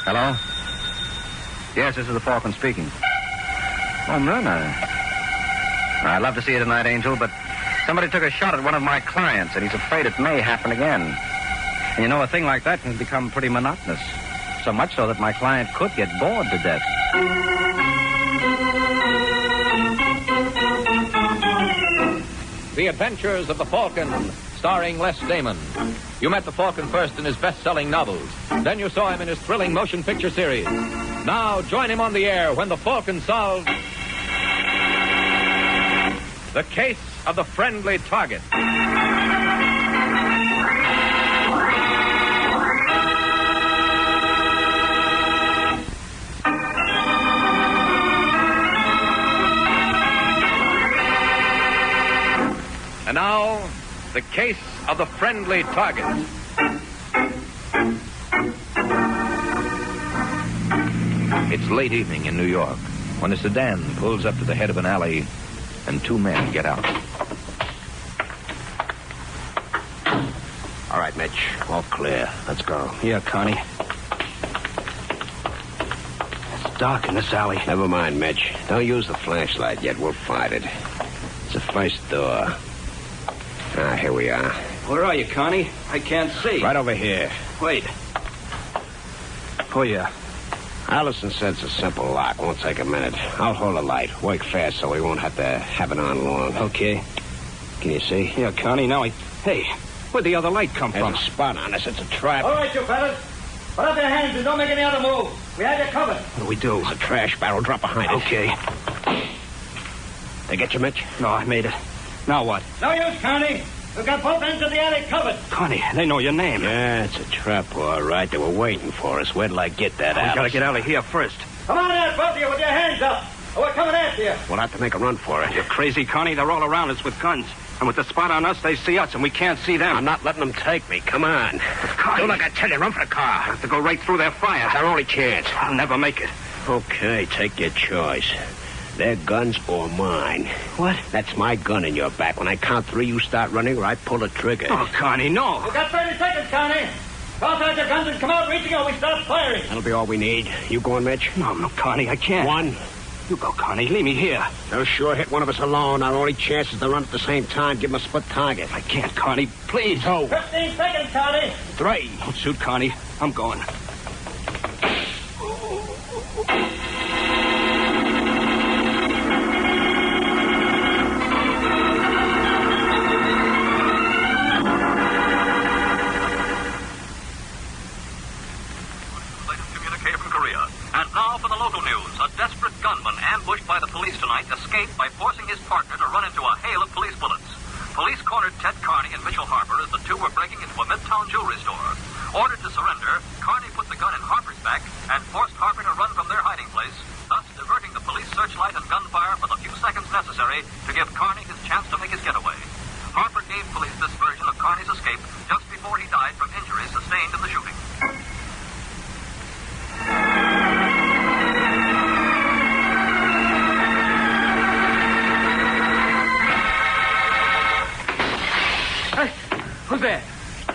Hello? Yes, this is the Falcon speaking. Oh, Myrna. I'd love to see you tonight, Angel, but somebody took a shot at one of my clients, and he's afraid it may happen again. And you know, a thing like that can become pretty monotonous. So much so that my client could get bored to death. The Adventures of the Falcon, starring Les Damon. You met the Falcon first in his best-selling novels. Then you saw him in his thrilling motion picture series. Now join him on the air when the Falcon solves the case of the friendly target. And now, the case of the friendly target. It's late evening in New York when a sedan pulls up to the head of an alley and two men get out. All right, Mitch. All clear. Let's go. Here, Connie. It's dark in this alley. Never mind, Mitch. Don't use the flashlight yet. We'll find it. It's the first door. Ah, here we are. Where are you, Connie? I can't see. Right over here. Wait. Oh, yeah. Allison said it's a simple lock. Won't take a minute. I'll hold the light. Work fast so we won't have to have it on long. Okay. Can you see? Yeah, Connie, now Hey, where'd the other light come from? There's a spot on us. It's a trap. All right, you fellas. Put up your hands and don't make any other move. We have you covered. What do we do? There's a trash barrel. Drop behind it. Okay. They get you, Mitch? No, I made it. Now what? No use, Connie. We've got both ends of the alley covered. Connie, they know your name. Yeah, it's a trap, all right. They were waiting for us. Where till I get that out? We gotta get out of here first. Come on out, both of you, with your hands up. Or we're coming after you. We'll have to make a run for it. You're crazy, Connie. They're all around us with guns. And with the spot on us, they see us, and we can't see them. I'm not letting them take me. Come on. Connie. Do like I tell you. Run for the car. I have to go right through their fire. It's our only chance. I'll never make it. Okay, take your choice. Their guns or mine. What? That's my gun in your back. When I count 3, you start running or I pull the trigger. Oh, Connie, no. We've got 30 seconds, Connie. Toss out your guns and come out reaching or we start firing. That'll be all we need. You going, Mitch? No, Connie, I can't. 1. You go, Connie. Leave me here. No, sure. Hit one of us alone. Our only chance is to run at the same time. Give them a split target. I can't, Connie. Please. 2. 15 seconds, Connie. 3. Don't shoot, Connie. I'm going. Ambushed by the police tonight, escaped by forcing his partner to run into a hail of police bullets. Police cornered Ted Carney and Mitchell Harper as the two were breaking into a Midtown jewelry store. Ordered to surrender, Carney put the gun in Harper's back and forced Harper to run from their hiding place, thus diverting the police searchlight and gunfire for the few seconds necessary to give Carney his chance to make his getaway. Harper gave police this version of Carney's escape just before he died from injuries sustained in the shooting. Who's there?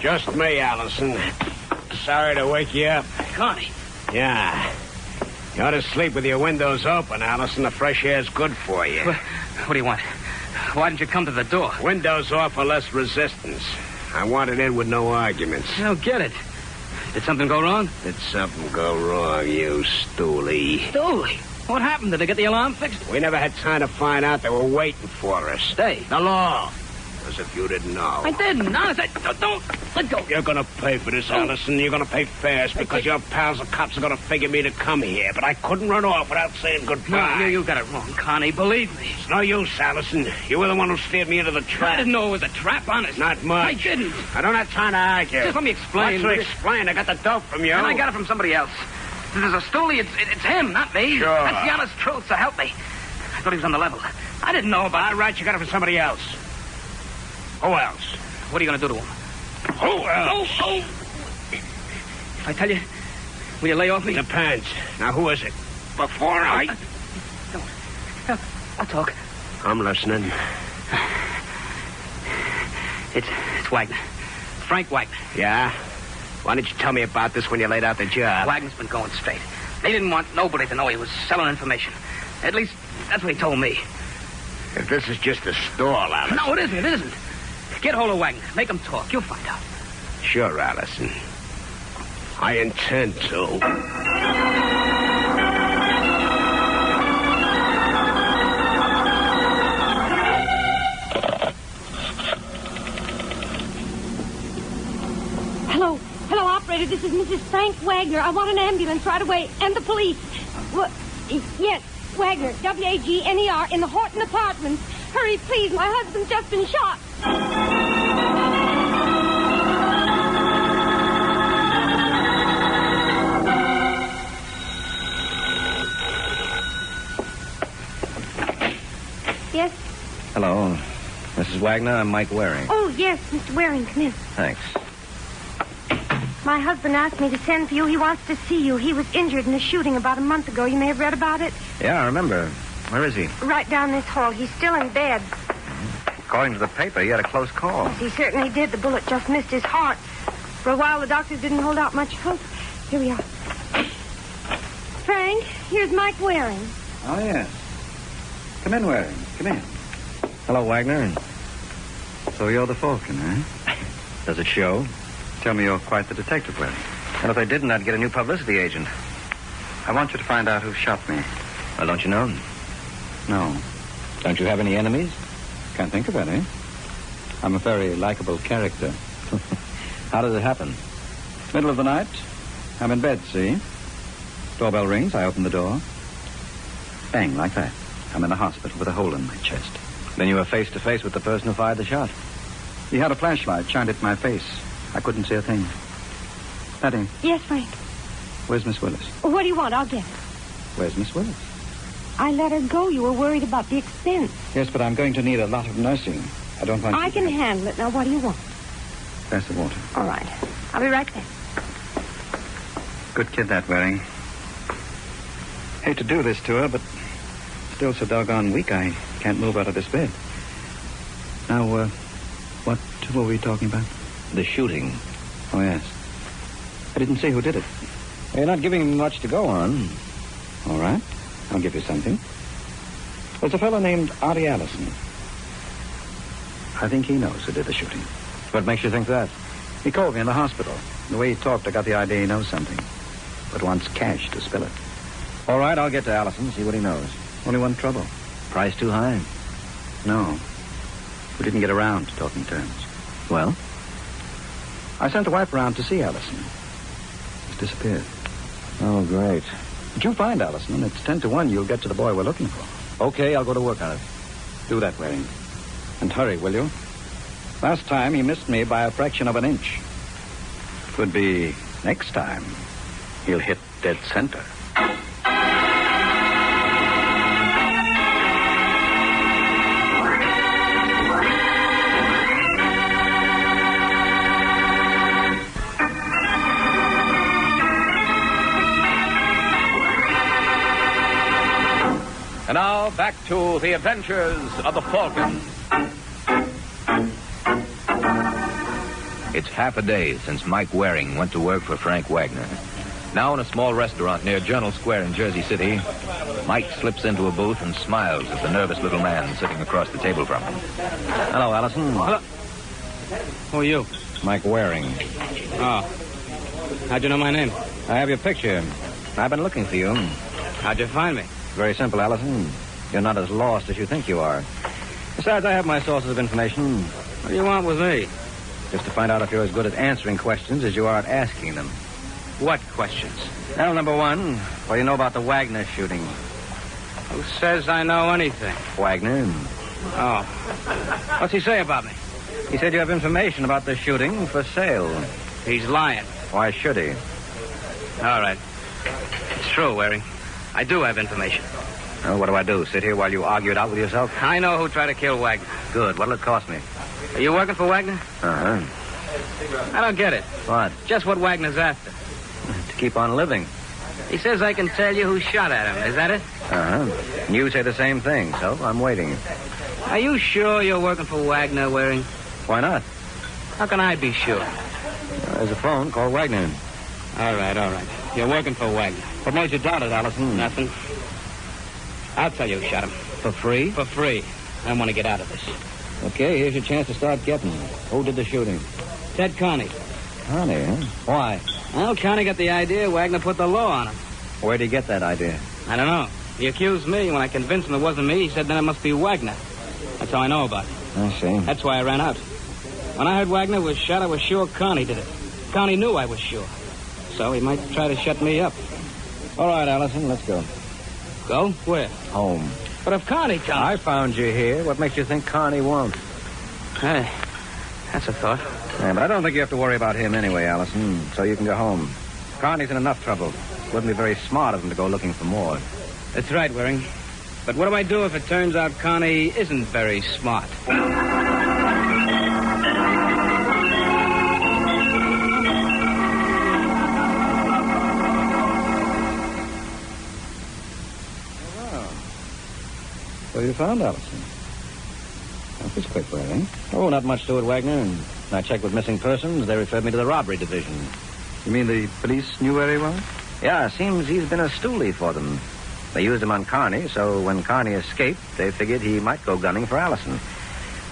Just me, Allison. Sorry to wake you up. Connie. Yeah. You ought to sleep with your windows open, Allison. The fresh air's good for you. What do you want? Why didn't you come to the door? Windows off for less resistance. I want it in with no arguments. I don't get it. Did something go wrong? Did something go wrong, you stoolie? Stoolie? What happened? Did they get the alarm fixed? We never had time to find out. They were waiting for us. Stay. The law. As if you didn't know. I didn't. Honest, don't. Let go. You're going to pay for this, Allison. You're going to pay fast because your pals, the cops, are going to figure me to come here. But I couldn't run off without saying goodbye. No, you got it wrong, Connie. Believe me. It's no use, Allison. You were the one who steered me into the trap. I didn't know it was a trap, honest. Not much. I didn't. I don't have time to argue. Just let me explain. What's to explain? I got the dope from you. And I got it from somebody else. If there's a stoolie, it's him, not me. Sure. That's the honest truth, so help me. I thought he was on the level. I didn't know about... All right, you got it from somebody else. Who else? What are you going to do to him? Who else? Oh. If I tell you, will you lay off me? Depends. Now, who is it? Before I... No, I'll talk. I'm listening. It's Wagner. Frank Wagner. Yeah? Why didn't you tell me about this when you laid out the job? Wagner's been going straight. They didn't want nobody to know he was selling information. At least, that's what he told me. If this is just a stall, Allison. No, it isn't. It isn't. Get hold of Wagner. Make him talk. You'll find out. Sure, Allison. I intend to. Hello, operator. This is Mrs. Frank Wagner. I want an ambulance right away. And the police. Yes, Wagner. Wagner in the Horton Apartments. Hurry, please. My husband's just been shot. Yes? Hello. Mrs. Wagner, I'm Mike Waring. Oh, yes, Mr. Waring. Come in. Thanks. My husband asked me to send for you. He wants to see you. He was injured in a shooting about a month ago. You may have read about it. Yeah, I remember. Where is he? Right down this hall. He's still in bed. According to the paper, he had a close call. Yes, he certainly did. The bullet just missed his heart. For a while, the doctors didn't hold out much hope. Here we are. Frank, here's Mike Waring. Oh, yes. Come in, Waring. Come in. Hello, Wagner. So you're the Falcon, eh? Does it show? Tell me you're quite the detective, Waring. And if they didn't, I'd get a new publicity agent. I want you to find out who shot me. Well, don't you know? No. Don't you have any enemies? Can't think of any. I'm a very likable character. How does it happen? Middle of the night. I'm in bed, see? Doorbell rings. I open the door. Bang, like that. I'm in a hospital with a hole in my chest. Then you were face to face with the person who fired the shot. He had a flashlight shined at my face. I couldn't see a thing. Patty. Yes, Frank. Where's Miss Willis? What do you want? I'll get her. Where's Miss Willis? I let her go. You were worried about the expense. Yes, but I'm going to need a lot of nursing. I don't want I can handle it. Now, what do you want? Pass the water. All right. I'll be right back. Good kid, that Waring. Hate to do this to her, but still so doggone weak I can't move out of this bed. Now, what were we talking about? The shooting. Oh, yes. I didn't see who did it. You're not giving me much to go on. All right. I'll give you something. There's a fellow named Artie Allison. I think he knows who did the shooting. What makes you think that? He called me in the hospital. The way he talked, I got the idea he knows something. But wants cash to spill it. All right, I'll get to Allison, see what he knows. Only one trouble. Price too high? No. We didn't get around to talking terms. Well? I sent the wife around to see Allison. He's disappeared. Oh, great. But you find Allison, and it's 10 to 1 you'll get to the boy we're looking for. Okay, I'll go to work on it. Do that, Waring. And hurry, will you? Last time he missed me by a fraction of an inch. Could be next time he'll hit dead center. And now, back to the adventures of the Falcon. It's half a day since Mike Waring went to work for Frank Wagner. Now in a small restaurant near Journal Square in Jersey City, Mike slips into a booth and smiles at the nervous little man sitting across the table from him. Hello, Allison. Hello. Who are you? Mike Waring. Oh. How'd you know my name? I have your picture. I've been looking for you. How'd you find me? Very simple, Allison. You're not as lost as you think you are. Besides, I have my sources of information. What do you want with me? Just to find out if you're as good at answering questions as you are at asking them. What questions? Well, number one, what do you know about the Wagner shooting? Who says I know anything? Wagner. Oh. What's he say about me? He said you have information about the shooting for sale. He's lying. Why should he? All right. It's true, Waring. I do have information. Well, what do I do? Sit here while you argue it out with yourself? I know who tried to kill Wagner. Good. What'll it cost me? Are you working for Wagner? Uh-huh. I don't get it. What? Just what Wagner's after. To keep on living. He says I can tell you who shot at him. Is that it? Uh-huh. And you say the same thing, so I'm waiting. Are you sure you're working for Wagner, Waring? Why not? How can I be sure? There's a phone. Call Wagner. All right. You're working for Wagner. What made you doubt it, Allison? Nothing. I'll tell you who shot him. For free? For free. I want to get out of this. Okay, here's your chance to start getting. Who did the shooting? Ted Connie. Connie, huh? Why? Well, Connie got the idea Wagner put the law on him. Where'd he get that idea? I don't know. He accused me. When I convinced him it wasn't me, he said then it must be Wagner. That's how I know about it. I see. That's why I ran out. When I heard Wagner was shot, I was sure Connie did it. Connie knew I was sure. So he might try to shut me up. All right, Allison, let's go. Go? Where? Home. But if Connie comes... I found you here. What makes you think Connie won't? Hey, that's a thought. Yeah, but I don't think you have to worry about him anyway, Allison, so you can go home. Connie's in enough trouble. Wouldn't be very smart of him to go looking for more. That's right, Waring. But what do I do if it turns out Connie isn't very smart? So you found Allison. That was quick, Waring. Oh, not much to it, Wagner. And I checked with missing persons. They referred me to the robbery division. You mean the police knew where he was? Yeah, seems he's been a stoolie for them. They used him on Connie, so when Connie escaped, they figured he might go gunning for Allison.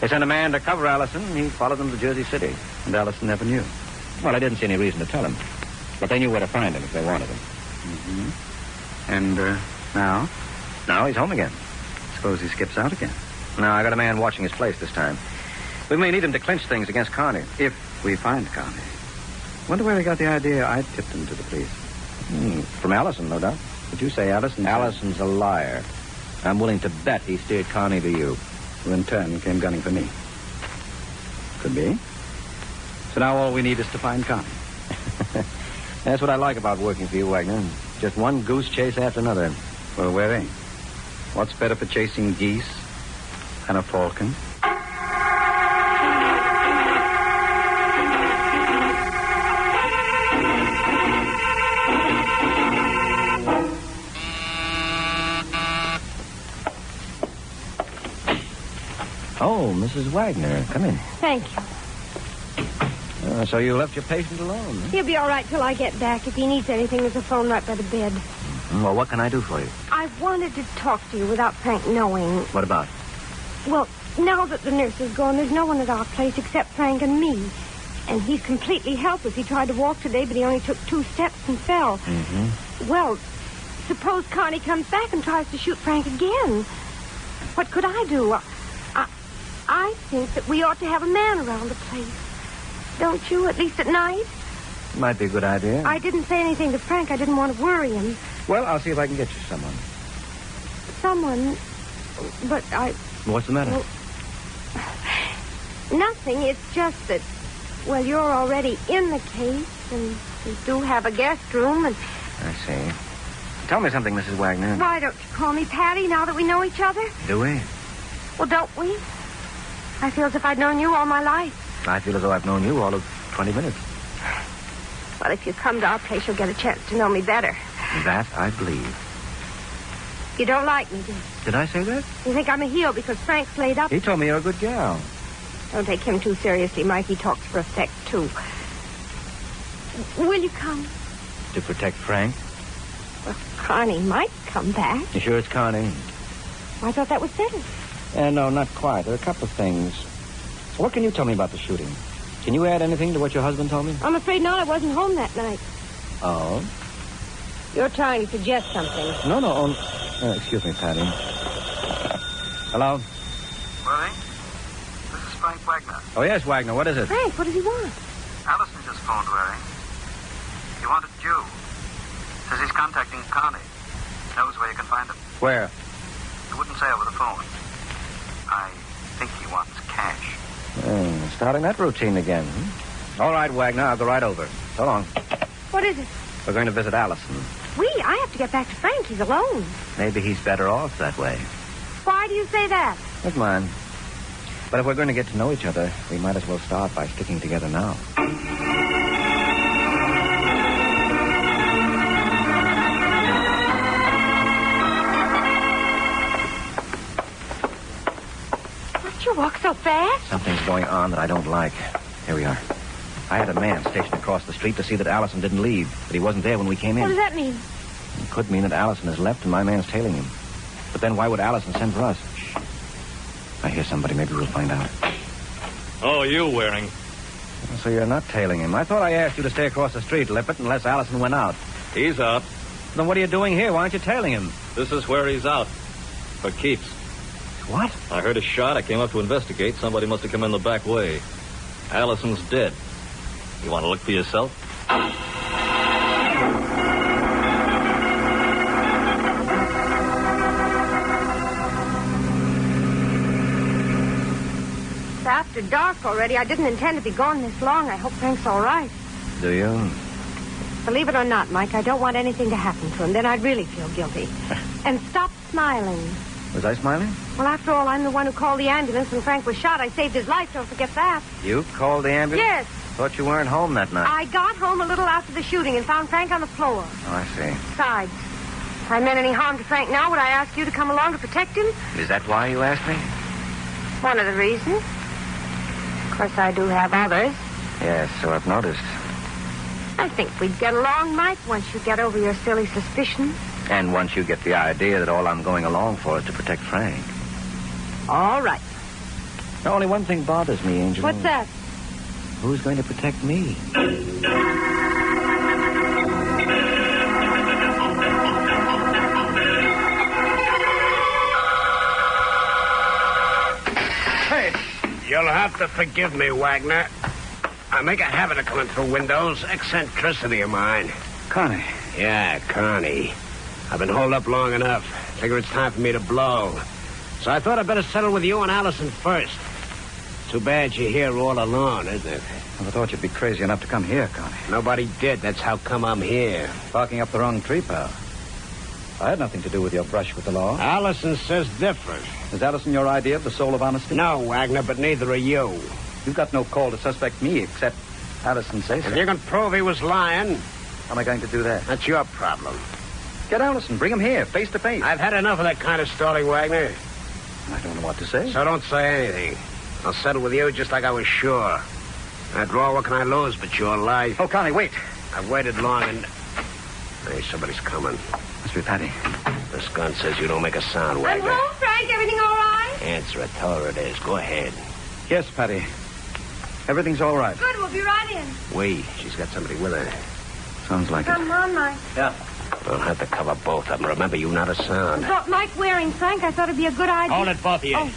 They sent a man to cover Allison. He followed them to Jersey City. And Allison never knew. Well, I didn't see any reason to tell him. But they knew where to find him if they wanted him. Mm-hmm. And, now? Now he's home again. Suppose he skips out again. No, I got a man watching his place this time. We may need him to clinch things against Connie. If we find Connie. Wonder where he got the idea I tipped him to the police. From Allison, no doubt. Did you say Allison? Allison's a liar. I'm willing to bet he steered Connie to you. Who in turn came gunning for me. Could be. So now all we need is to find Connie. That's what I like about working for you, Wagner. Just one goose chase after another. Well, Waring, what's better for chasing geese than a falcon? Oh, Mrs. Wagner, come in. Thank you. So you left your patient alone? Huh? He'll be all right till I get back. If he needs anything, there's a phone right by the bed. Well, what can I do for you? I wanted to talk to you without Frank knowing. What about? Well, now that the nurse is gone, there's no one at our place except Frank and me. And he's completely helpless. He tried to walk today, but he only took 2 steps and fell. Mm-hmm. Well, suppose Connie comes back and tries to shoot Frank again. What could I do? I think that we ought to have a man around the place. Don't you, at least at night? Might be a good idea. I didn't say anything to Frank. I didn't want to worry him. Well, I'll see if I can get you someone. Someone, but I... What's the matter? Well, nothing. It's just that, well, you're already in the case, and we do have a guest room, and... I see. Tell me something, Mrs. Wagner. Why don't you call me Patty now that we know each other? Do we? Well, don't we? I feel as if I'd known you all my life. I feel as though I've known you all of 20 minutes. Well, if you come to our place, you'll get a chance to know me better. That I believe. You don't like me, do you? Did I say that? You think I'm a heel because Frank's laid up? He told me you're a good gal. Don't take him too seriously, Mike. He talks for effect, too. Will you come? To protect Frank? Well, Connie might come back. You sure it's Connie? I thought that was settled. No, not quite. There are a couple of things. What can you tell me about the shooting? Can you add anything to what your husband told me? I'm afraid not. I wasn't home that night. Oh? You're trying to suggest something. No. Excuse me, Patty. Hello? Waring? This is Frank Wagner. Oh, yes, Wagner. What is it? Frank, what does he want? Allison just phoned Waring. He wanted you. Says he's contacting Connie. Knows where you can find him. Where? He wouldn't say over the phone. I think he wants cash. Starting that routine again. All right, Wagner. I'll go right over. So long. What is it? We're going to visit Allison. I have to get back to Frank. He's alone. Maybe he's better off that way. Why do you say that? Never mind. But if we're going to get to know each other, we might as well start by sticking together now. Why'd you walk so fast? Something's going on that I don't like. Here we are. I had a man stationed across the street to see that Allison didn't leave, but he wasn't there when we came in. What does that mean? It could mean that Allison has left and my man's tailing him. But then why would Allison send for us? Shh. I hear somebody. Maybe we'll find out. Oh, you Waring. So you're not tailing him. I thought I asked you to stay across the street, Lippert, unless Allison went out. He's out. Then what are you doing here? Why aren't you tailing him? This is where he's out. For keeps. What? I heard a shot. I came up to investigate. Somebody must have come in the back way. Allison's dead. You want to look for yourself? It's after dark already. I didn't intend to be gone this long. I hope Frank's all right. Do you? Believe it or not, Mike, I don't want anything to happen to him. Then I'd really feel guilty. And stop smiling. Was I smiling? Well, after all, I'm the one who called the ambulance when Frank was shot. I saved his life. Don't forget that. You called the ambulance? Yes. Thought you weren't home that night. I got home a little after the shooting and found Frank on the floor. Oh, I see. Besides, if I meant any harm to Frank now, would I ask you to come along to protect him? Is that why you asked me? One of the reasons. Of course, I do have others. Yes, so I've noticed. I think we'd get along, Mike, once you get over your silly suspicions. And once you get the idea that all I'm going along for is to protect Frank. All right. Now, only one thing bothers me, Angel. What's that? Who's going to protect me? Hey, you'll have to forgive me, Wagner. I make a habit of coming through windows. Eccentricity of mine. Connie. Yeah, Connie. I've been holed up long enough. Figure it's time for me to blow. So I thought I'd better settle with you and Allison first. Too bad you're here all alone, isn't it? Well, I thought you'd be crazy enough to come here, Connie. Nobody did. That's how come I'm here. Barking up the wrong tree, pal. I had nothing to do with your brush with the law. Allison says different. Is Allison your idea of the soul of honesty? No, Wagner, but neither are you. You've got no call to suspect me, except Allison says so. If you can prove he was lying, How am I going to do that? that's your problem. Get Allison. Bring him here, face to face. I've had enough of that kind of stalling, Wagner. I don't know what to say. So don't say anything. I'll settle with you just like I was sure. After all, what can I lose but your life? Oh, Connie, wait. I've waited long and... Hey, somebody's coming. Must be Patty. This gun says you don't make a sound, I'm Wagner. home, Frank. Everything all right? Answer it. Tell her it is. Go ahead. Yes, Patty. Everything's all right. Good. We'll be right in. Wait. She's got somebody with her. Sounds like it. Come on, Mike. Yeah. We'll have to cover both of them. Remember, you not a I sound. thought Mike Waring, Frank. I thought it'd be a good idea. Hold it, both of you. Oh.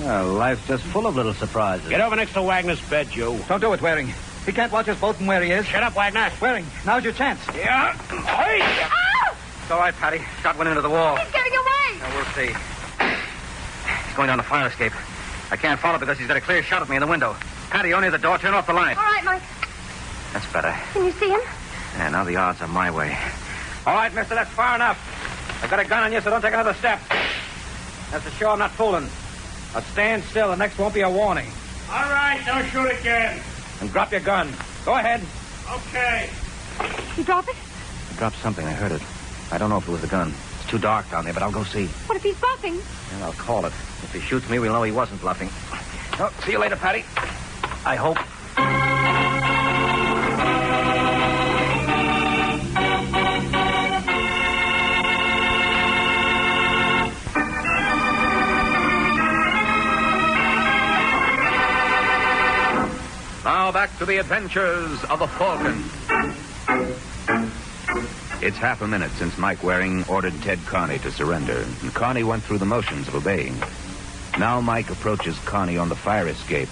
Well, life's just full of little surprises. Get over next to Wagner's bed, you. Don't do it, Waring. He can't watch us both from where he is. Shut up, Wagner. Waring, now's your chance. Yeah. Hey! Ow! It's all right, Patty. Shot went into the wall. He's getting away. Now, we'll see. He's going down the fire escape. I can't follow because he's got a clear shot at me in the window. Patty, only the door. Turn off the light. All right, Mike. That's better. Can you see him? Yeah, now the odds are my way. All right, mister, that's far enough. I've got a gun on you, so don't take another step. That's for sure I'm not fooling. Now stand still. The next won't be a warning. All right, don't shoot again. And drop your gun. Go ahead. Okay. You drop it? I dropped something. I heard it. I don't know if it was the gun. It's too dark down there, but I'll go see. What if he's bluffing? And I'll call it. If he shoots me, we'll know he wasn't bluffing. Oh, see you later, Patty. I hope. Now back to the adventures of the Falcon. It's half a minute since Mike Waring ordered Ted Connie to surrender, and Connie went through the motions of obeying. Now Mike approaches Connie on the fire escape,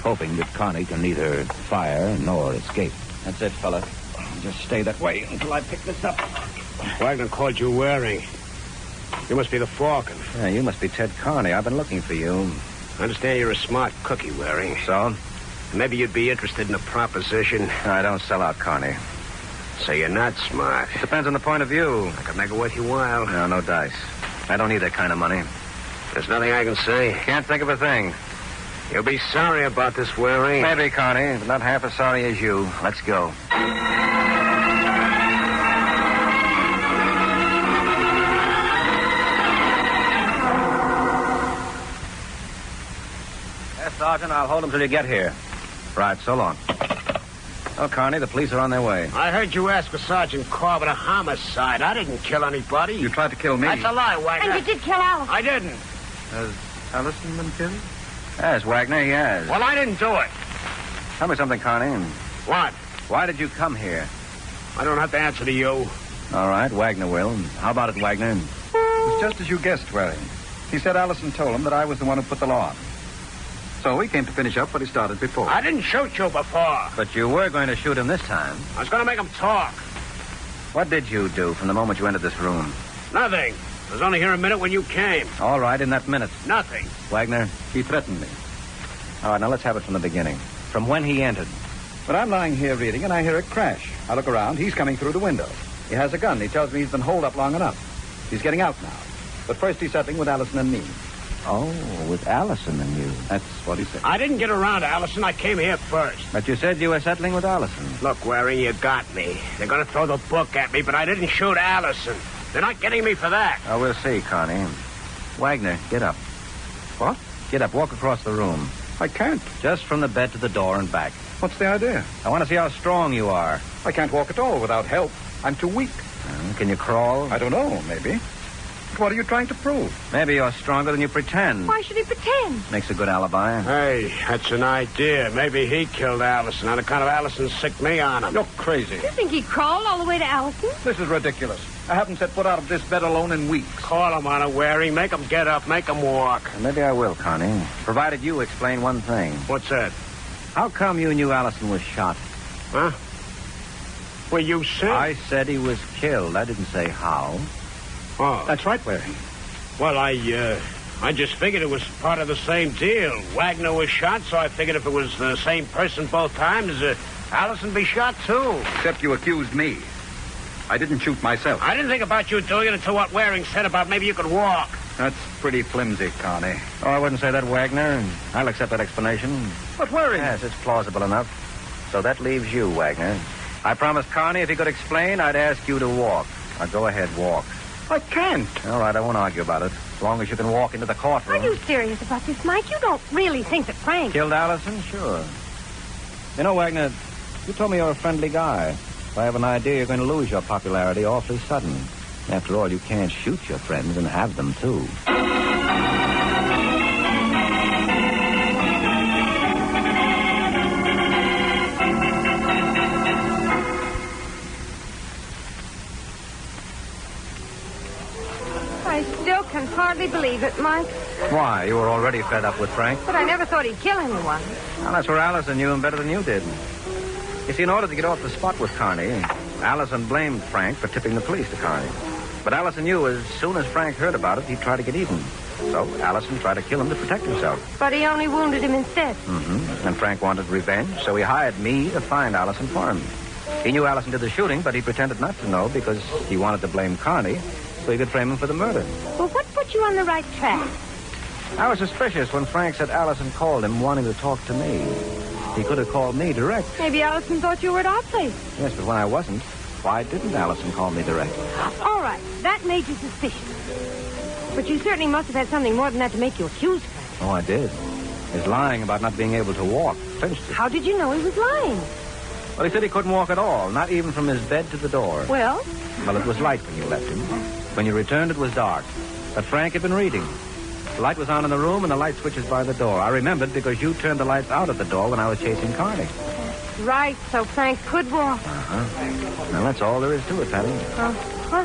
hoping that Connie can neither fire nor escape. That's it, fella. Just stay that way until I pick this up. Wagner called you Waring. You must be the Falcon. Yeah, you must be Ted Connie. I've been looking for you. I understand you're a smart cookie, Waring. So? Maybe you'd be interested in a proposition. I don't sell out, Connie. So you're not smart. Depends on the point of view. I could make it worth your while. No dice. I don't need that kind of money. There's nothing I can say. Can't think of a thing. You'll be sorry about this, Waring. Maybe, Connie, but not half as sorry as you. Let's go. Yes, Sergeant, I'll hold him till you get here. Right, so long. Well, Connie, the police are on their way. I heard you ask for Sergeant Corbett a homicide. I didn't kill anybody. You tried to kill me. That's a lie, Wagner. And you did kill Alice. I didn't. Has Allison been killed? Yes, Wagner, he has. Well, I didn't do it. Tell me something, Connie. What? Why did you come here? I don't have to answer to you. All right, Wagner will. How about it, Wagner? It's just as you guessed, Waring. He said Allison told him that I was the one who put the law on. So he came to finish up what he started before. I didn't shoot you before. But you were going to shoot him this time. I was going to make him talk. What did you do from the moment you entered this room? Nothing. I was only here a minute when you came. All right, in that minute. Nothing. Wagner, He threatened me. all right, now let's have it from the beginning. From when he entered. But I'm lying here reading, and I hear a crash. I look around. He's coming through the window. He has a gun. He tells me he's been holed up long enough. He's getting out now. But first he's settling with Allison and me. Oh, with Allison and you. That's what he said. I didn't get around to Allison. I came here first. But you said you were settling with Allison. Look, Waring, you got me. They're going to throw the book at me, but I didn't shoot Allison. They're not getting me for that. Oh, we'll see, Connie. Wagner, get up. What? Get up, walk across the room. I can't. Just from the bed to the door and back. What's the idea? I want to see how strong you are. I can't walk at all without help. I'm too weak. Can you crawl? I don't know, maybe. But what are you trying to prove? Maybe you're stronger than you pretend. Why should he pretend? Makes a good alibi. Hey, that's an idea. Maybe he killed Allison on account of Allison sicked me on him. You're crazy. You think he crawled all the way to Allison? This is ridiculous. I haven't set foot out of this bed alone in weeks. Call him on it, Waring. Make him get up. Make him walk. Maybe I will, Connie. Provided you explain one thing. What's that? How come you knew Allison was shot? Huh? Well, you said... I said he was killed. I didn't say how. Oh. That's right, Waring. Well, I just figured it was part of the same deal. Wagner was shot, so I figured if it was the same person both times, Allison be shot, too. Except you accused me. I didn't shoot myself. I didn't think about you doing it until what Waring said about maybe you could walk. That's pretty flimsy, Connie. Oh, I wouldn't say that, Wagner. I'll accept that explanation. But Waring... Yes, it's plausible enough. So that leaves you, Wagner. I promised Connie if he could explain, I'd ask you to walk. Now, go ahead, walk. I can't. All right, I won't argue about it. As long as you can walk into the courtroom. Are you serious about this, Mike? You don't really think that Frank... Killed Allison? Sure. You know, Wagner, you told me you're a friendly guy. If I have an idea you're going to lose your popularity awfully sudden. After all, you can't shoot your friends and have them, too. I still can hardly believe it, Mike. Why? You were already fed up with Frank? But I never thought he'd kill anyone. Well, that's where Allison knew him better than you did. You see, in order to get off the spot with Connie, Allison blamed Frank for tipping the police to Connie. But Allison knew as soon as Frank heard about it, he'd try to get even. So Allison tried to kill him to protect himself. But he only wounded him instead. Mm-hmm. And Frank wanted revenge, so he hired me to find Allison for him. He knew Allison did the shooting, but he pretended not to know because he wanted to blame Connie so he could frame him for the murder. Well, what put you on the right track? I was suspicious when Frank said Allison called him wanting to talk to me. He could have called me direct. Maybe Allison thought you were at our place. Yes, but when I wasn't, why didn't Allison call me direct? All right, that made you suspicious. But you certainly must have had something more than that to make you accuse Frank. Oh, I did. His lying about not being able to walk clinched it. How did you know he was lying? Well, he said he couldn't walk at all, not even from his bed to the door. Well? Well, it was light when you left him. When you returned, it was dark. But Frank had been reading. The light was on in the room, and the light switches by the door. I remembered because you turned the lights out at the door when I was chasing Connie. Right, so Frank could walk. Uh-huh. Now, that's all there is to it, Patty. Uh-huh.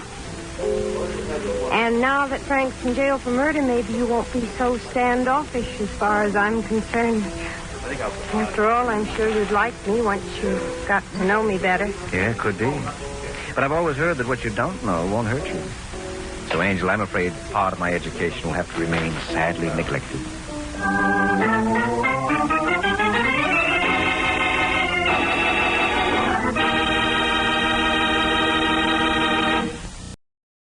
And now that Frank's in jail for murder, maybe you won't be so standoffish as far as I'm concerned. After all, I'm sure you'd like me once you got to know me better. Yeah, could be. But I've always heard that what you don't know won't hurt you. So, Angel, I'm afraid part of my education will have to remain sadly neglected.